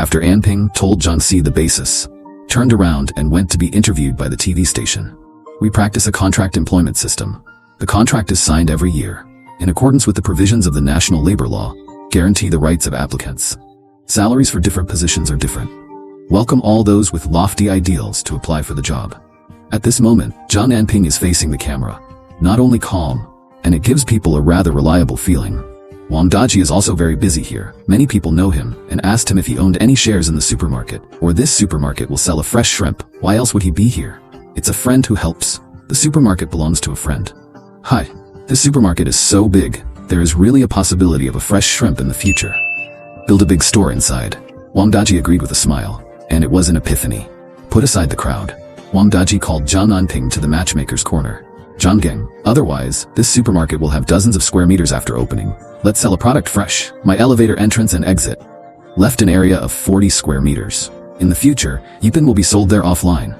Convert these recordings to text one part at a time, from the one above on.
After Anping told Zhang Si the basis, turned around and went to be interviewed by the TV station. We practice a contract employment system. The contract is signed every year, in accordance with the provisions of the national labor law, guarantee the rights of applicants. Salaries for different positions are different. Welcome all those with lofty ideals to apply for the job. At this moment, Zhang Anping is facing the camera, not only calm, and it gives people a rather reliable feeling. Wang Daji is also very busy here. Many people know him and asked him if he owned any shares in the supermarket, or this supermarket will sell a fresh shrimp. Why else would he be here? It's a friend who helps. The supermarket belongs to a friend. Hi. This supermarket is so big, there is really a possibility of a fresh shrimp in the future. Build a big store inside. Wang Daji agreed with a smile, and it was an epiphany. Put aside the crowd. Wang Daji called Zhang Anping to the matchmaker's corner. Zhang Geng, otherwise, this supermarket will have dozens of square meters after opening. Let's sell a product fresh. My elevator entrance and exit. Left an area of 40 square meters. In the future, Yipin will be sold there offline.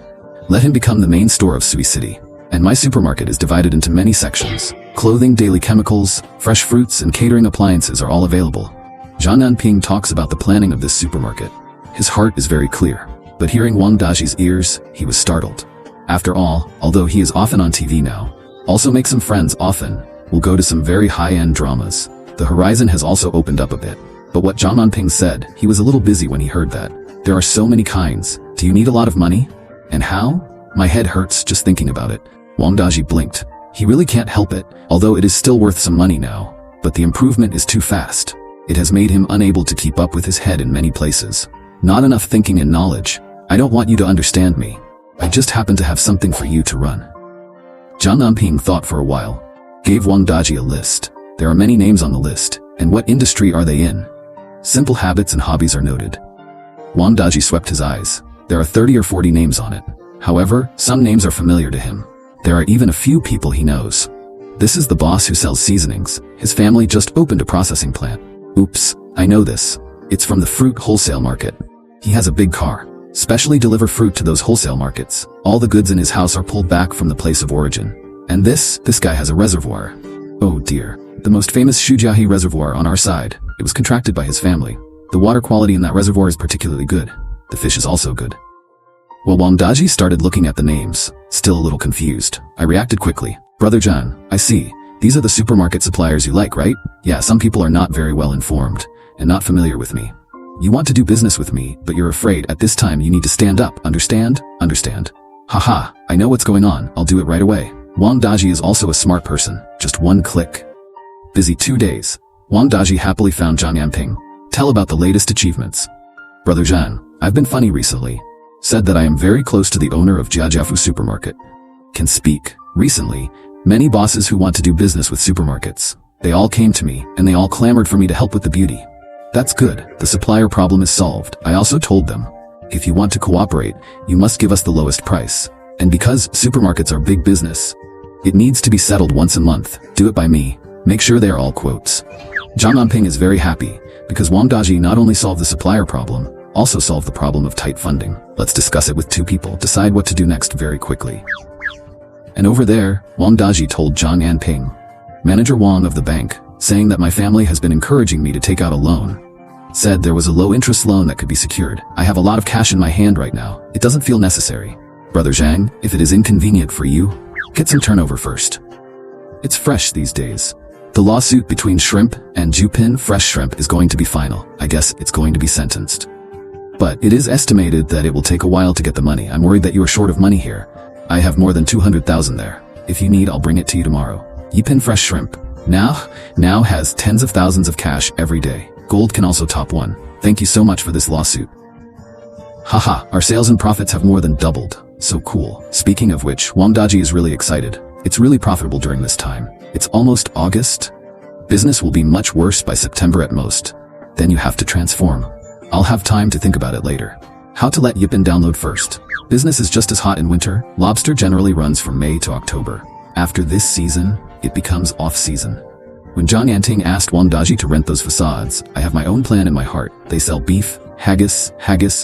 Let him become the main store of Sui City. And my supermarket is divided into many sections. Clothing, daily chemicals, fresh fruits, and catering appliances are all available. Zhang Anping talks about the planning of this supermarket. His heart is very clear. But hearing Wang Daji's ears, he was startled. After all, although he is often on TV now, also makes some friends often, will go to some very high-end dramas. The horizon has also opened up a bit. But what Zhang Anping said, he was a little busy when he heard that. There are so many kinds. Do you need a lot of money? And how? My head hurts just thinking about it. Wang Daji blinked. He really can't help it, although it is still worth some money now. But the improvement is too fast. It has made him unable to keep up with his head in many places. Not enough thinking and knowledge. I don't want you to understand me. I just happen to have something for you to run. Zhang Anping thought for a while. Gave Wang Daji a list. There are many names on the list, and what industry are they in? Simple habits and hobbies are noted. Wang Daji swept his eyes. There are 30 or 40 names on it. However, some names are familiar to him. There are even a few people he knows. This is the boss who sells seasonings. His family just opened a processing plant. Oops, I know this. It's from the fruit wholesale market. He has a big car. Specially deliver fruit to those wholesale markets. All the goods in his house are pulled back from the place of origin. And this guy has a reservoir. Oh dear. The most famous Shujiahe reservoir on our side. It was contracted by his family. The water quality in that reservoir is particularly good. The fish is also good. Well, Wang Daji started looking at the names, still a little confused. I reacted quickly. Brother Zhan, I see. These are the supermarket suppliers you like, right? Yeah, some people are not very well informed, and not familiar with me. You want to do business with me, but you're afraid at this time you need to stand up, understand? Understand. Haha, I know what's going on, I'll do it right away. Wang Daji is also a smart person, just one click. Busy 2 days. Wang Daji happily found Zhang Anping. Tell about the latest achievements. Brother Zhan, I've been funny recently. Said that I am very close to the owner of Jiajiafu supermarket. Can speak. Recently, many bosses who want to do business with supermarkets. They all came to me, and they all clamored for me to help with the beauty. That's good. The supplier problem is solved. I also told them, if you want to cooperate, you must give us the lowest price. And because supermarkets are big business, it needs to be settled once a month. Do it by me. Make sure they are all quotes. Zhang Anping is very happy, because Wang Daji not only solved the supplier problem, also solve the problem of tight funding. Let's discuss it with 2 people, decide what to do next very quickly. And over there, Wang Daji told Zhang Anping, manager Wang of the bank, saying that my family has been encouraging me to take out a loan. Said there was a low-interest loan that could be secured. I have a lot of cash in my hand right now. It doesn't feel necessary. Brother Zhang, if it is inconvenient for you, get some turnover first. It's fresh these days. The lawsuit between Shrimp and Jupin Fresh Shrimp is going to be final. I guess it's going to be sentenced. But it is estimated that it will take a while to get the money. I'm worried that you are short of money here. I have more than 200,000 there. If you need, I'll bring it to you tomorrow. Yipin Fresh Shrimp now has tens of thousands of cash every day. Gold can also top one. Thank you so much for this lawsuit. Haha, our sales and profits have more than doubled. So cool. Speaking of which, Wang Daji is really excited. It's really profitable during this time. It's almost August. Business will be much worse by September at most. Then you have to transform. I'll have time to think about it later. How to let Yipin download first. Business is just as hot in winter. Lobster generally runs from May to October. After this season, it becomes off-season. When Zhang Anping asked Wang Daji to rent those facades, I have my own plan in my heart. They sell beef, haggis,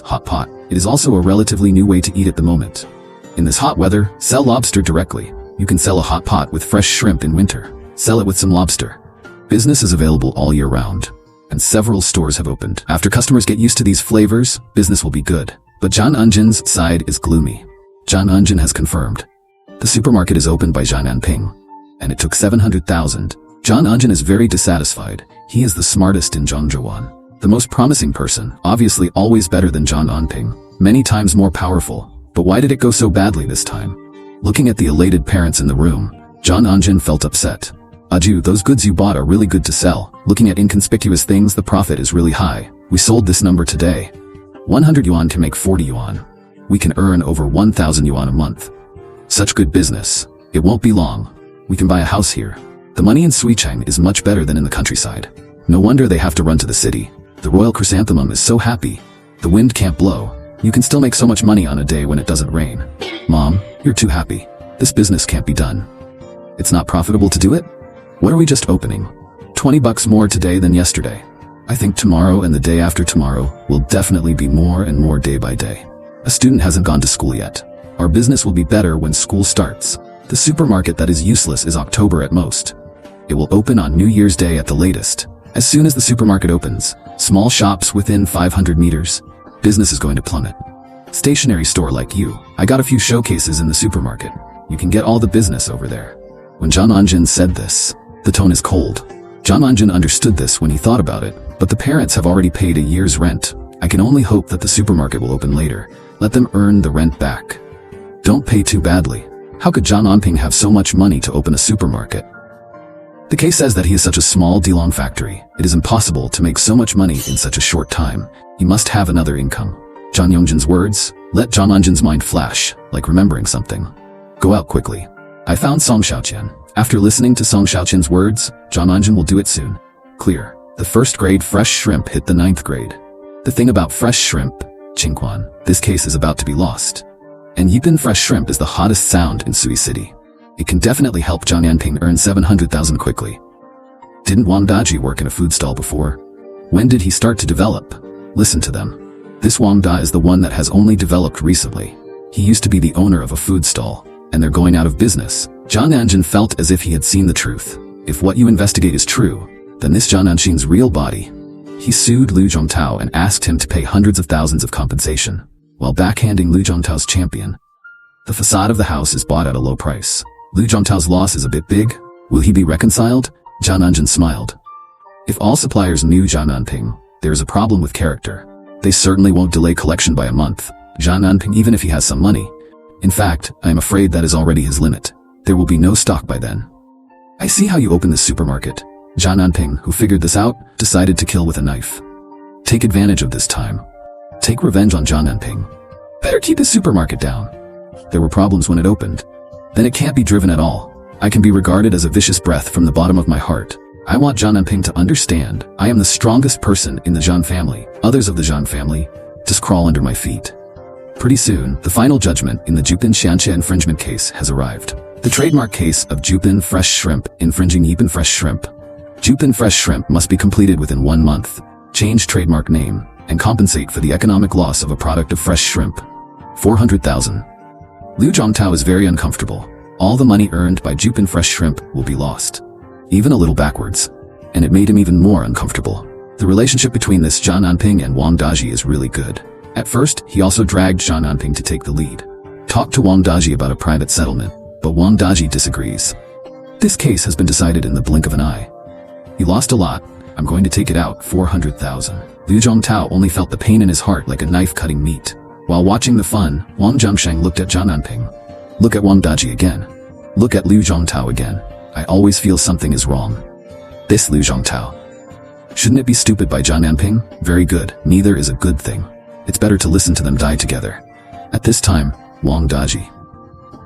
hot pot. It is also a relatively new way to eat at the moment. In this hot weather, sell lobster directly. You can sell a hot pot with fresh shrimp in winter. Sell it with some lobster. Business is available all year round. and several stores have opened. After customers get used to these flavors, business will be good. But Zhang Anping's side is gloomy. Zhang Anping has confirmed. The supermarket is opened by Zhang Anping, and it took 700,000. Zhang Anping is very dissatisfied. He is the smartest in Zhangzhouwan. The most promising person, obviously always better than Zhang Anping, many times more powerful. But why did it go so badly this time? Looking at the elated parents in the room, Zhang Anping felt upset. Aju, those goods you bought are really good to sell. Looking at inconspicuous things, the profit is really high. We sold this number today. 100 yuan can make 40 yuan. We can earn over 1,000 yuan a month. Such good business. It won't be long. We can buy a house here. The money in Suicheng is much better than in the countryside. No wonder they have to run to the city. The royal chrysanthemum is so happy. The wind can't blow. You can still make so much money on a day when it doesn't rain. Mom, you're too happy. This business can't be done. It's not profitable to do it? What are we just opening? $20 more today than yesterday. I think tomorrow and the day after tomorrow will definitely be more and more day by day. A student hasn't gone to school yet. Our business will be better when school starts. The supermarket that is useless is October at most. It will open on New Year's Day at the latest. As soon as the supermarket opens, small shops within 500 meters, business is going to plummet. Stationery store like you, I got a few showcases in the supermarket. You can get all the business over there. When Zhang Anping said this, the tone is cold. Zhang Anping understood this when he thought about it, but the parents have already paid a year's rent. I can only hope that the supermarket will open later. Let them earn the rent back. Don't pay too badly. How could Zhang Anping have so much money to open a supermarket? The case says that he is such a small Dilong factory. It is impossible to make so much money in such a short time. He must have another income. Zhang Yongjin's words let Zhang Anping's mind flash, like remembering something. Go out quickly. I found Song Xiaoqian. After listening to Song Xiaoqian's words, Zhang Anping will do it soon. Clear. The first grade fresh shrimp hit the 9th grade. The thing about fresh shrimp, Qingquan, this case is about to be lost. And Yipin fresh shrimp is the hottest sound in Sui City. It can definitely help Zhang Anping earn 700,000 quickly. Didn't Wang Daji work in a food stall before? When did he start to develop? Listen to them. This Wang Da is the one that has only developed recently. He used to be the owner of a food stall, and they're going out of business. Zhang Anping felt as if he had seen the truth. If what you investigate is true, then this Zhang Anping's real body. He sued Lu Zhongtao and asked him to pay hundreds of thousands of compensation, while backhanding Lu Zhongtao's champion. The facade of the house is bought at a low price. Lu Zhongtao's loss is a bit big. Will he be reconciled? Zhang Anping smiled. If all suppliers knew Zhang Anping, there is a problem with character. They certainly won't delay collection by a month. Zhang Anping, even if he has some money. In fact, I am afraid that is already his limit. There will be no stock by then. I see how you open this supermarket. Zhang Anping, who figured this out, decided to kill with a knife. Take advantage of this time. Take revenge on Zhang Anping. Better keep his supermarket down. There were problems when it opened. Then it can't be driven at all. I can be regarded as a vicious breath from the bottom of my heart. I want Zhang Anping to understand I am the strongest person in the Zhang family. Others of the Zhang family just crawl under my feet. Pretty soon, the final judgment in the Jupin Xianxia infringement case has arrived. The trademark case of Jupin Fresh Shrimp infringing Yipin Fresh Shrimp. Jupin Fresh Shrimp must be completed within 1 month, change trademark name, and compensate for the economic loss of a product of fresh shrimp. 400,000. Lu Zhongtao is very uncomfortable. All the money earned by Jupin Fresh Shrimp will be lost. Even a little backwards. And it made him even more uncomfortable. The relationship between this Zhang Anping and Wang Daji is really good. At first, he also dragged Zhang Anping to take the lead. Talked to Wang Daji about a private settlement, but Wang Daji disagrees. This case has been decided in the blink of an eye. He lost a lot. I'm going to take it out, 400,000. Lu Zhongtao only felt the pain in his heart like a knife cutting meat. While watching the fun, Wang Zhangsheng looked at Zhang Anping. Look at Wang Daji again. Look at Lu Zhongtao again. I always feel something is wrong. This Lu Zhongtao. Shouldn't it be stupid by Zhang Anping? Very good. Neither is a good thing. It's better to listen to them die together. At this time, Wang Daji.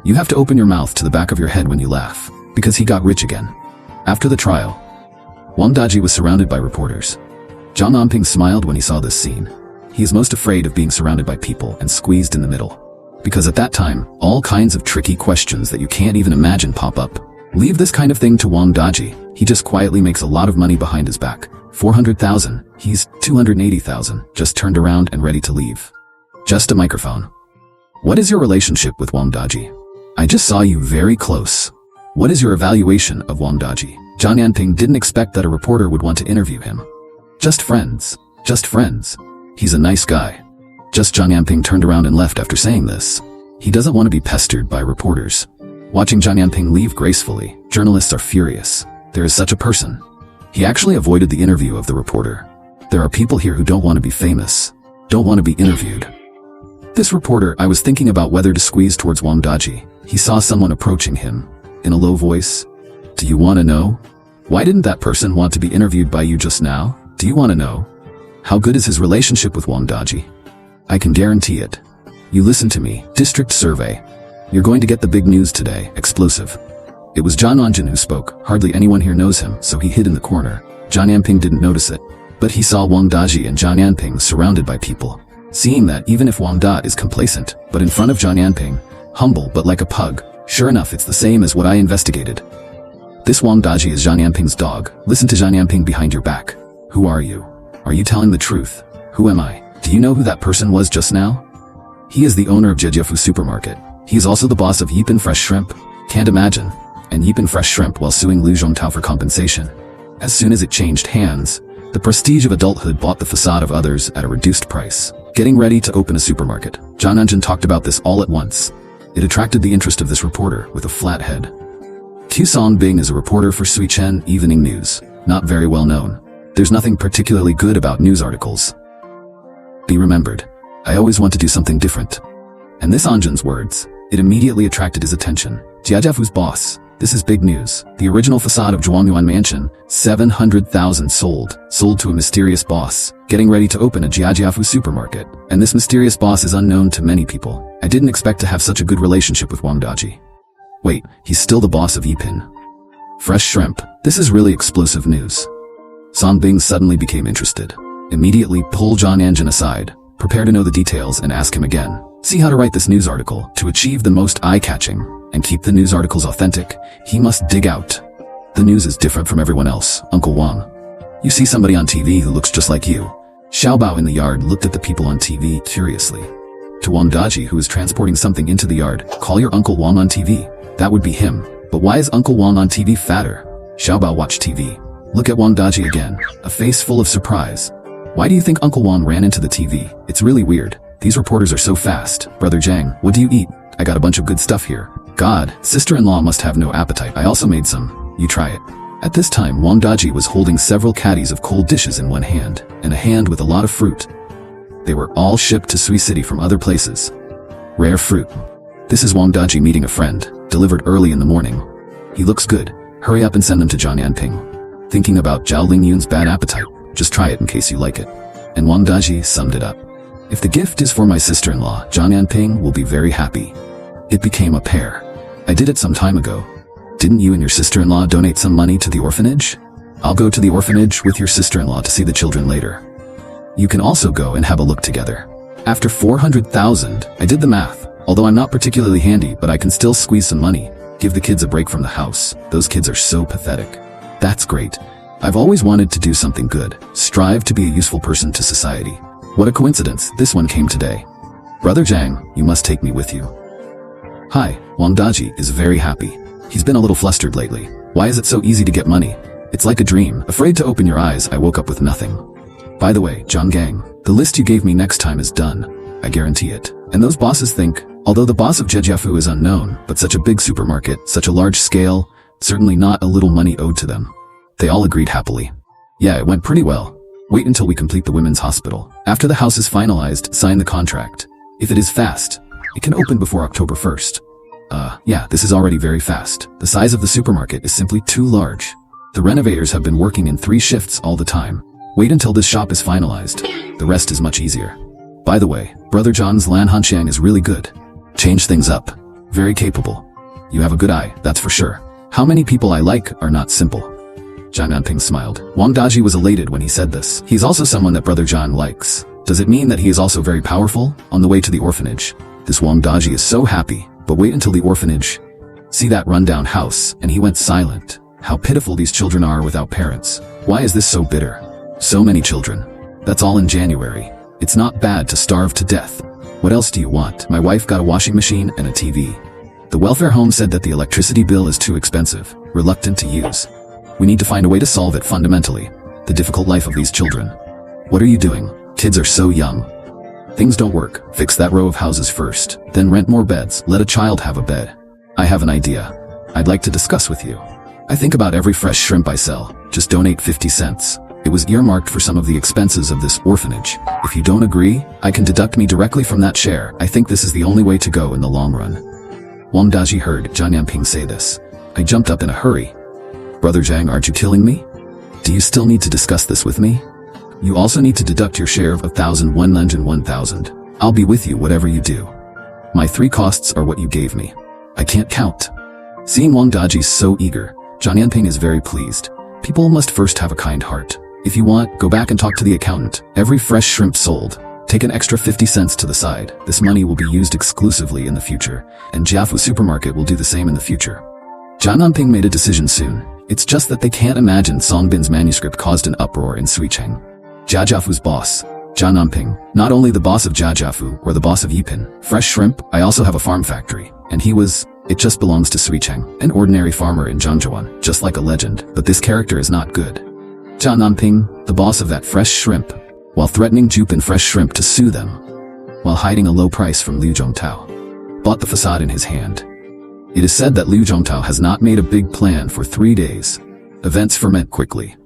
You have to open your mouth to the back of your head when you laugh, because he got rich again. After the trial, Wang Daji was surrounded by reporters. Zhang Anping smiled when he saw this scene. He is most afraid of being surrounded by people and squeezed in the middle. Because at that time, all kinds of tricky questions that you can't even imagine pop up. Leave this kind of thing to Wang Daji. He just quietly makes a lot of money behind his back. 400,000. He's 280,000. Just turned around and ready to leave. Just a microphone. What is your relationship with Wang Daji? I just saw you very close. What is your evaluation of Wang Daji? Zhang Anping didn't expect that a reporter would want to interview him. Just friends. Just friends. He's a nice guy. Just Zhang Anping turned around and left after saying this. He doesn't want to be pestered by reporters. Watching Zhang Anping leave gracefully, journalists are furious. There is such a person. He actually avoided the interview of the reporter. There are people here who don't want to be famous, don't want to be interviewed. This reporter, I was thinking about whether to squeeze towards Wang Daji. He saw someone approaching him. In a low voice. Do you want to know? Why didn't that person want to be interviewed by you just now? Do you want to know? How good is his relationship with Wang Daji? I can guarantee it. You listen to me, district survey. You're going to get the big news today, explosive. It was Zhang Anping who spoke. Hardly anyone here knows him, so he hid in the corner. Zhang Anping didn't notice it. But he saw Wang Daji and Zhang Anping surrounded by people. Seeing that, even if Wang Da is complacent, but in front of Zhang Anping, humble but like a pug, sure enough it's the same as what I investigated. This Wang Daji is Zhang Anping's dog. Listen to Zhang Anping behind your back. Who are you? Are you telling the truth? Who am I? Do you know who that person was just now? He is the owner of Zhejiafu Supermarket. He is also the boss of Yipin Fresh Shrimp. Can't imagine. And Yipin Fresh Shrimp while suing Liu Zhongtao for compensation. As soon as it changed hands, the prestige of adulthood bought the facade of others at a reduced price. Getting ready to open a supermarket. Zhang Anping talked about this all at once. It attracted the interest of this reporter with a flat head. Qu Songbing is a reporter for Sui Chen Evening News. Not very well known. There's nothing particularly good about news articles. Be remembered. I always want to do something different. And this Anjin's words, it immediately attracted his attention. Jiajiafu's boss. This is big news. The original facade of Zhuangyuan Mansion, 700,000 sold to a mysterious boss, getting ready to open a Jiajiafu supermarket. And this mysterious boss is unknown to many people. I didn't expect to have such a good relationship with Wang Daji. Wait, he's still the boss of Yipin Fresh Shrimp. This is really explosive news. Songbing suddenly became interested. Immediately pull Zhang Anping aside, prepare to know the details and ask him again. See how to write this news article to achieve the most eye-catching and keep the news articles authentic. He must dig out. The news is different from everyone else, Uncle Wang. You see somebody on TV who looks just like you. Xiaobao in the yard looked at the people on TV curiously. To Wang Daji, who is transporting something into the yard, call your Uncle Wang on TV. That would be him. But why is Uncle Wang on TV fatter? Xiaobao watched TV. Look at Wang Daji again, a face full of surprise. Why do you think Uncle Wang ran into the TV? It's really weird. These reporters are so fast. Brother Zhang, what do you eat? I got a bunch of good stuff here. God, sister-in-law must have no appetite. I also made some. You try it. At this time, Wang Daji was holding several caddies of cold dishes in one hand, and a hand with a lot of fruit. They were all shipped to Sui City from other places. Rare fruit. This is Wang Daji meeting a friend, delivered early in the morning. He looks good. Hurry up and send them to Zhang Anping. Thinking about Zhao Lingyun's bad appetite. Just try it in case you like it. And Wang Daji summed it up. If the gift is for my sister-in-law, Zhang Anping will be very happy. It became a pair. I did it some time ago. Didn't you and your sister-in-law donate some money to the orphanage? I'll go to the orphanage with your sister-in-law to see the children later. You can also go and have a look together. After 400,000, I did the math. Although I'm not particularly handy, but I can still squeeze some money. Give the kids a break from the house. Those kids are so pathetic. That's great. I've always wanted to do something good. Strive to be a useful person to society. What a coincidence, this one came today. Brother Zhang, you must take me with you. Hi, Wang Daji is very happy. He's been a little flustered lately. Why is it so easy to get money? It's like a dream. Afraid to open your eyes, I woke up with nothing. By the way, Zhang Gang, the list you gave me next time is done. I guarantee it. And those bosses think, although the boss of Zhejiafu is unknown, but such a big supermarket, such a large scale, certainly not a little money owed to them. They all agreed happily. Yeah, it went pretty well. Wait until we complete the women's hospital. After the house is finalized, sign the contract. If it is fast, it can open before October 1st. Yeah, this is already very fast. The size of the supermarket is simply too large. The renovators have been working in 3 shifts all the time. Wait until this shop is finalized. The rest is much easier. By the way, Brother John's Lan Hanxiang is really good. Change things up. Very capable. You have a good eye, that's for sure. How many people I like are not simple. Zhang Anping smiled. Wang Daji was elated when he said this. He's also someone that Brother John likes. Does it mean that he is also very powerful? On the way to the orphanage, this Wang Daji is so happy. But wait until the orphanage. See that rundown house, and he went silent. How pitiful these children are without parents. Why is this so bitter? So many children. That's all in January. It's not bad to starve to death. What else do you want? My wife got a washing machine and a TV. The welfare home said that the electricity bill is too expensive, reluctant to use. We need to find a way to solve it fundamentally. The difficult life of these children. What are you doing? Kids are so young. Things don't work. Fix that row of houses first. Then rent more beds. Let a child have a bed. I have an idea. I'd like to discuss with you. I think about every fresh shrimp I sell. Just donate 50 cents. It was earmarked for some of the expenses of this orphanage. If you don't agree, I can deduct me directly from that share. I think this is the only way to go in the long run. Wang Daji heard Zhang Anping say this. I jumped up in a hurry. Brother Zhang, aren't you killing me? Do you still need to discuss this with me? You also need to deduct your share of 1,000, 100, 1,000. I'll be with you whatever you do. My 3 costs are what you gave me. I can't count. Seeing Wang Daji so eager, Zhang Anping is very pleased. People must first have a kind heart. If you want, go back and talk to the accountant. Every fresh shrimp sold, take an extra 50 cents to the side. This money will be used exclusively in the future, and Jiafu supermarket will do the same in the future. Zhang Anping made a decision soon. It's just that they can't imagine Songbin's manuscript caused an uproar in Suicheng. Jiafu's boss, Zhang Anping, not only the boss of Jiafu or the boss of Yipin, fresh shrimp, I also have a farm factory, and it just belongs to Suicheng, an ordinary farmer in Zhangzhuan, just like a legend, but this character is not good. Zhang Anping, the boss of that fresh shrimp, while threatening Jupin fresh shrimp to sue them, while hiding a low price from Liu Zhongtao, bought the facade in his hand. It is said that Liu Zhongtao has not made a big plan for 3 days. Events ferment quickly.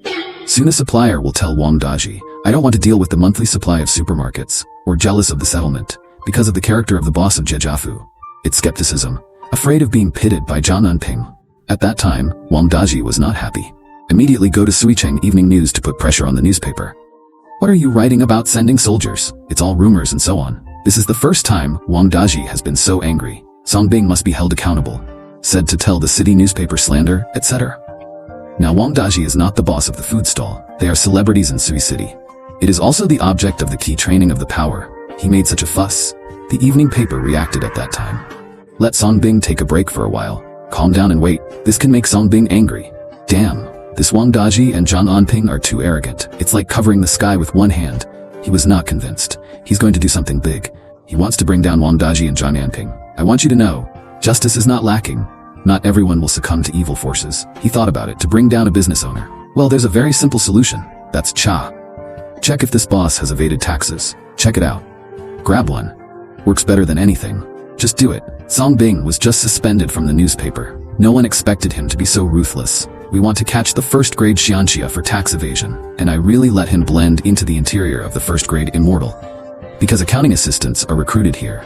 Soon a supplier will tell Wang Daji, I don't want to deal with the monthly supply of supermarkets, or jealous of the settlement, because of the character of the boss of Jiafu. It's skepticism, afraid of being pitted by Zhang Anping. At that time, Wang Daji was not happy. Immediately go to Suicheng Evening News to put pressure on the newspaper. What are you writing about sending soldiers? It's all rumors and so on. This is the first time Wang Daji has been so angry. Songbing must be held accountable. Said to tell the city newspaper slander, etc. Now Wang Daji is not the boss of the food stall. They are celebrities in Sui City. It is also the object of the key training of the power. He made such a fuss. The evening paper reacted at that time. Let Songbing take a break for a while. Calm down and wait. This can make Songbing angry. Damn. This Wang Daji and Zhang Anping are too arrogant. It's like covering the sky with one hand. He was not convinced. He's going to do something big. He wants to bring down Wang Daji and Zhang Anping. I want you to know, justice is not lacking. Not everyone will succumb to evil forces. He thought about it to bring down a business owner. Well, there's a very simple solution. That's cha. Check if this boss has evaded taxes. Check it out. Grab one. Works better than anything. Just do it. Songbing was just suspended from the newspaper. No one expected him to be so ruthless. We want to catch the first-grade Xianxia for tax evasion, and I really let him blend into the interior of the first-grade immortal. Because accounting assistants are recruited here.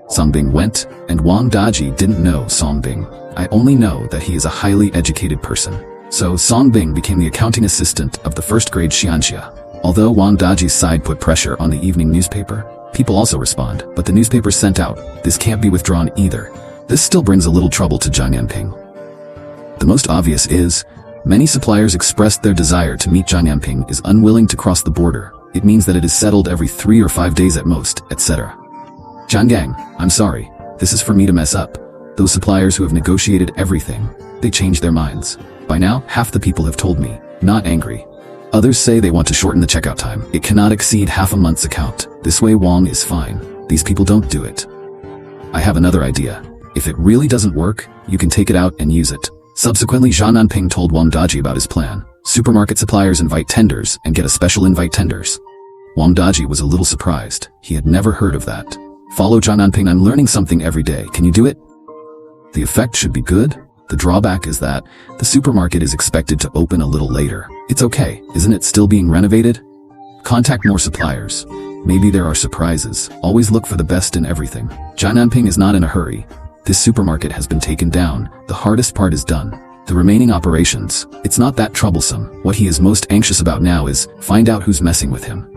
Songbing went, and Wang Daji didn't know Songbing. I only know that he is a highly educated person. So Songbing became the accounting assistant of the first-grade Xianxia. Although Wang Daji's side put pressure on the evening newspaper, people also respond, but the newspaper sent out, this can't be withdrawn either. This still brings a little trouble to Zhang Anping. The most obvious is, many suppliers expressed their desire to meet Zhang Anping is unwilling to cross the border. It means that it is settled every 3 or 5 days at most, etc. Zhang Gang, I'm sorry, this is for me to mess up. Those suppliers who have negotiated everything, they changed their minds. By now, half the people have told me, not angry. Others say they want to shorten the checkout time. It cannot exceed half a month's account. This way Wang is fine. These people don't do it. I have another idea. If it really doesn't work, you can take it out and use it. Subsequently, Zhang Anping told Wang Daji about his plan. Supermarket suppliers invite tenders and get a special invite tenders. Wang Daji was a little surprised. He had never heard of that. Follow Zhang Anping, I'm learning something every day. Can you do it? The effect should be good. The drawback is that the supermarket is expected to open a little later. It's okay, isn't it still being renovated? Contact more suppliers. Maybe there are surprises. Always look for the best in everything. Zhang Anping is not in a hurry. This supermarket has been taken down. The hardest part is done. The remaining operations, it's not that troublesome. What he is most anxious about now is find out who's messing with him.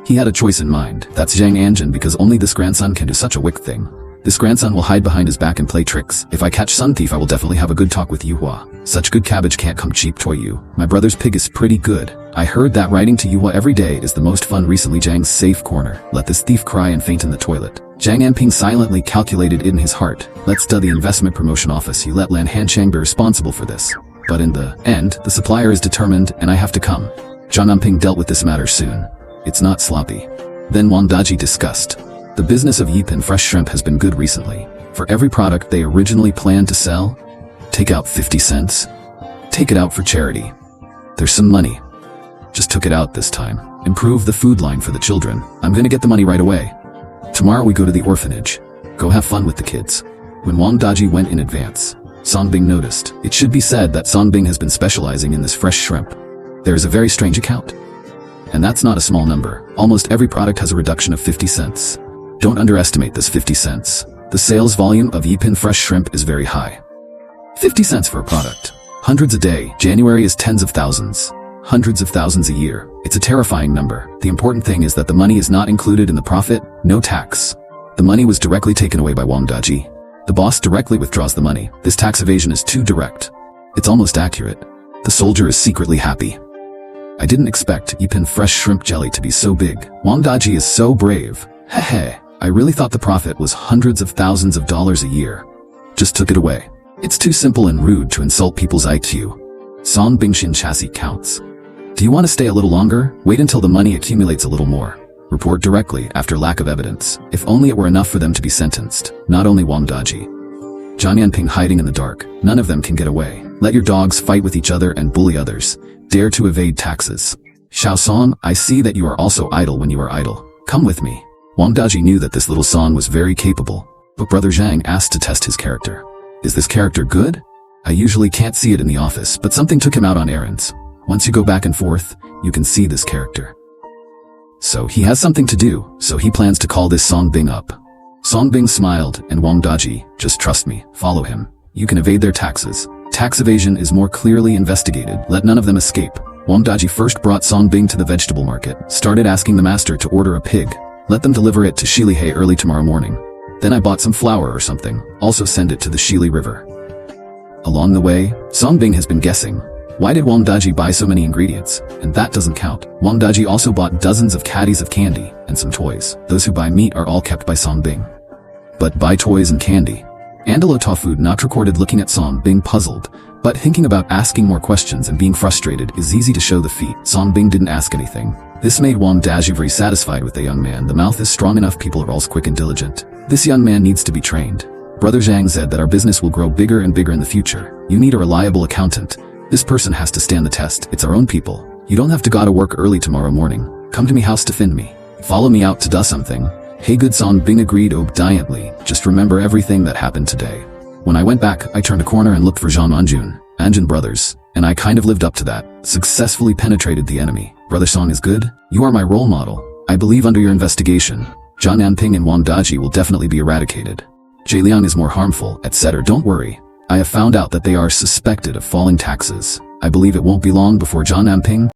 He had a choice in mind. That's Zhang Anjin, because only this grandson can do such a wicked thing. This grandson will hide behind his back and play tricks. If I catch Sun Thief, I will definitely have a good talk with Yuhua. Such good cabbage can't come cheap to you. My brother's pig is pretty good. I heard that writing to Yuhua every day is the most fun recently. Zhang's safe corner. Let this thief cry and faint in the toilet. Zhang Anping silently calculated in his heart. Let's do the investment promotion office. You let Lan Hanchang be responsible for this. But in the end, the supplier is determined and I have to come. Zhang Anping dealt with this matter soon. It's not sloppy. Then Wang Daji discussed. The business of Yipin fresh shrimp has been good recently. For every product they originally planned to sell, take out 50 cents. Take it out for charity. There's some money. Just took it out this time. Improve the food line for the children. I'm gonna get the money right away. Tomorrow we go to the orphanage. Go have fun with the kids. When Wang Daji went in advance, Songbing noticed. It should be said that Songbing has been specializing in this fresh shrimp. There is a very strange account. And that's not a small number. Almost every product has a reduction of 50 cents. Don't underestimate this 50 cents. The sales volume of Yipin fresh shrimp is very high. 50 cents for a product. Hundreds a day. January is tens of thousands. Hundreds of thousands a year. It's a terrifying number. The important thing is that the money is not included in the profit, no tax. The money was directly taken away by Wang Daji. The boss directly withdraws the money. This tax evasion is too direct. It's almost accurate. The soldier is secretly happy. I didn't expect Yipin fresh shrimp jelly to be so big. Wang Daji is so brave. Hehe. I really thought the profit was hundreds of thousands of dollars a year. Just took it away. It's too simple and rude to insult people's IQ. Song Bingshin chassis counts. Do you want to stay a little longer? Wait until the money accumulates a little more. Report directly after lack of evidence. If only it were enough for them to be sentenced. Not only Wang Daji. Zhang Anping hiding in the dark. None of them can get away. Let your dogs fight with each other and bully others. Dare to evade taxes. Xiao Song, I see that you are also idle when you are idle. Come with me. Wang Daji knew that this little Song was very capable, but Brother Zhang asked to test his character. Is this character good? I usually can't see it in the office, but something took him out on errands. Once you go back and forth, you can see this character. So he has something to do, so he plans to call this Songbing up. Songbing smiled, and Wang Daji, just trust me, follow him. You can evade their taxes. Tax evasion is more clearly investigated. Let none of them escape. Wang Daji first brought Songbing to the vegetable market, started asking the master to order a pig. Let them deliver it to Shilihei early tomorrow morning. Then I bought some flour or something. Also send it to the Shili River. Along the way, Songbing has been guessing. Why did Wang Daji buy so many ingredients? And that doesn't count. Wang Daji also bought dozens of caddies of candy and some toys. Those who buy meat are all kept by Songbing. But buy toys and candy. Andalo Tofu not recorded looking at Songbing puzzled, but thinking about asking more questions and being frustrated is easy to show the feat. Songbing didn't ask anything. This made Wang Daji very satisfied with the young man. The mouth is strong enough, people are all quick and diligent. This young man needs to be trained. Brother Zhang said that our business will grow bigger and bigger in the future. You need a reliable accountant. This person has to stand the test. It's our own people. You don't have to go to work early tomorrow morning. Come to me house to find me. Follow me out to do something. Hey good Songbing agreed obediently. Just remember everything that happened today. When I went back, I turned a corner and looked for Zhang Anjun brothers. And I kind of lived up to that. Successfully penetrated the enemy. Brother Song is good. You are my role model. I believe under your investigation, Zhang Anping and Wang Daji will definitely be eradicated. Jie Liang is more harmful, etc. Don't worry. I have found out that they are suspected of falling taxes. I believe it won't be long before Zhang Anping